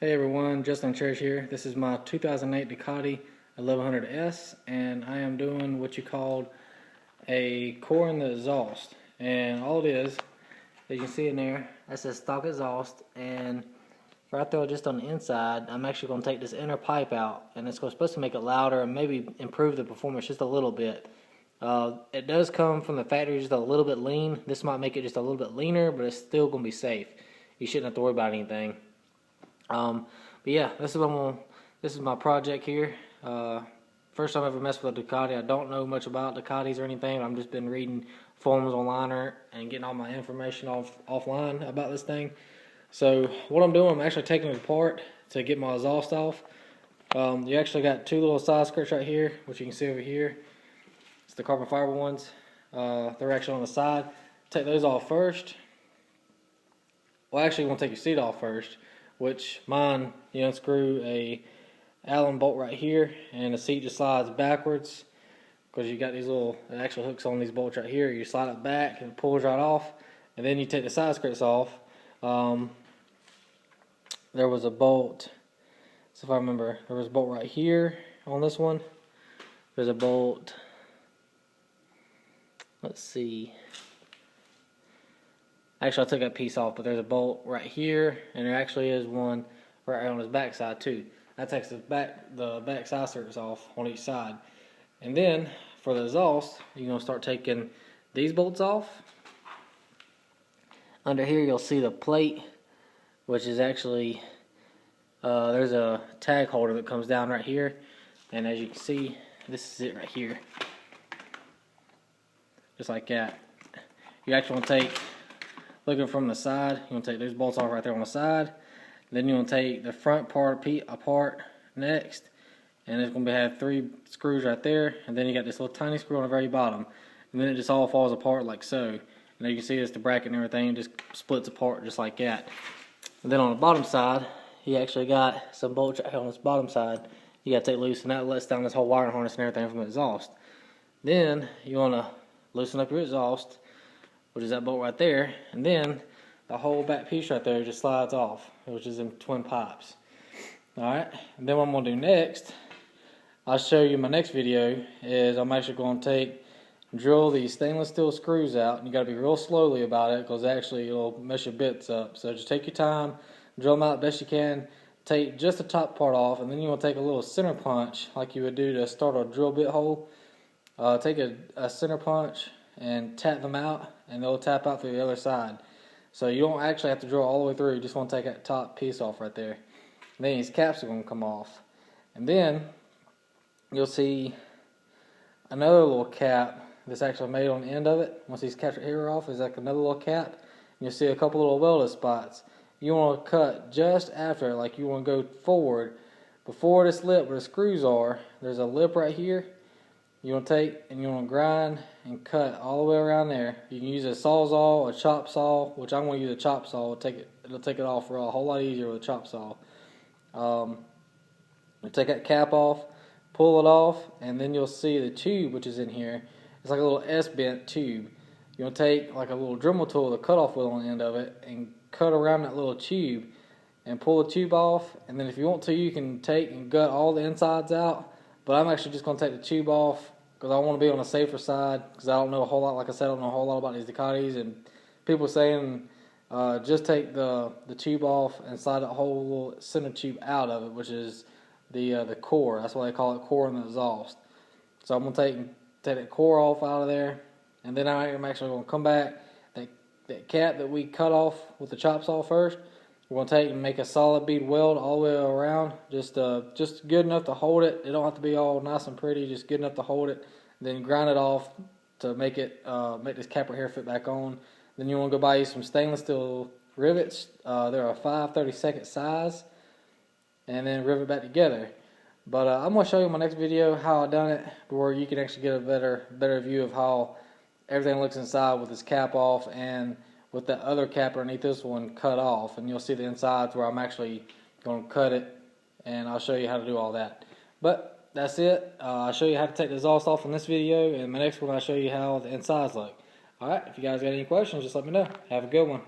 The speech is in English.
Hey everyone, Justin Church here. This is my 2008 Ducati 1100S, and I am doing what you called a core in the exhaust. And all it is, as you can see in there, that says stock exhaust, and right there just on the inside, I'm actually going to take this inner pipe out, and it's supposed to make it louder and maybe improve the performance just a little bit. It does come from the factory just a little bit lean. This might make it just a little bit leaner, but it's still going to be safe. You shouldn't have to worry about anything. But yeah, this is my project here. First time I ever messed with a Ducati. I don't know much about Ducatis or anything. I've just been reading forums online and getting all my information offline about this thing. So what I'm doing, I'm actually taking it apart to get my exhaust off. You actually got two little side skirts right here, which you can see over here. It's the carbon fiber ones. They're actually on the side. Take those off first. Well, actually, you want to take your seat off first. Which mine, you unscrew a Allen bolt right here, and the seat just slides backwards because you got these little actual hooks on these bolts right here. You slide it back and it pulls right off, and then you take the side skirts off. There was a bolt, so if I remember, there was a bolt right here on this one. There's a bolt, let's see. Actually, I took that piece off, but there's a bolt right here, and there actually is one right on his back side too. That takes the back side skirts off on each side. And then for the exhaust, you're gonna start taking these bolts off. Under here, you'll see the plate, which is actually there's a tag holder that comes down right here, and as you can see, this is it right here, just like that. You actually want to take, looking from the side, you want to take those bolts off right there on the side. Then you want to take the front part apart next, and it's going to have three screws right there, and then you got this little tiny screw on the very bottom, and then it just all falls apart like so. And you can see it's the bracket and everything, it just splits apart just like that. And then on the bottom side, you actually got some bolts right here on this bottom side. You got to take loose, and that lets down this whole wiring harness and everything from the exhaust. Then you want to loosen up your exhaust, which is that bolt right there, and then the whole back piece right there just slides off, which is in twin pipes. Alright, and then what I'm going to do next, I'll show you in my next video, is I'm actually going to drill these stainless steel screws out, and you got to be real slowly about it, because actually it'll mess your bits up. So just take your time, drill them out the best you can, take just the top part off, and then you want to take a little center punch, like you would do to start a drill bit hole. Take a center punch and tap them out, and they'll tap out through the other side. So you don't actually have to drill all the way through, you just want to take that top piece off right there. And then these caps are going to come off. And then you'll see another little cap that's actually made on the end of it. Once these caps right here are off, there's like another little cap. And you'll see a couple little welded spots. You want to cut just after, like you want to go forward. Before this lip where the screws are, there's a lip right here. You want to take and you want to grind and cut all the way around there. You can use a sawzall, a chop saw, which I'm going to use a chop saw. It'll take it off a whole lot easier with a chop saw. You take that cap off, pull it off, and then you'll see the tube which is in here. It's like a little S-bent tube. You want to take like a little Dremel tool, the cutoff wheel on the end of it, and cut around that little tube and pull the tube off. And then if you want to, you can take and gut all the insides out. But I'm actually just going to take the tube off because I want to be on the safer side, because I don't know a whole lot, like I said, I don't know a whole lot about these Ducatis, and people saying just take the tube off and slide that whole little center tube out of it, which is the core. That's why they call it core in the exhaust. So I'm going to take that core off out of there, and then I'm actually going to come back, that cap that we cut off with the chop saw first, we're going to take and make a solid bead weld all the way around, just good enough to hold it. It don't have to be all nice and pretty, just good enough to hold it. Then grind it off to make it make this cap right here fit back on. Then you want to go buy you some stainless steel rivets. They're a 5/32 size, and then rivet back together. But I'm going to show you in my next video how I done it, where you can actually get a better view of how everything looks inside with this cap off and with the other cap underneath this one cut off, and you'll see the insides where I'm actually going to cut it, and I'll show you how to do all that. But that's it. I'll show you how to take the exhaust off in this video, and my next one I'll show you how the insides look. Alright, if you guys got any questions, just let me know. Have a good one.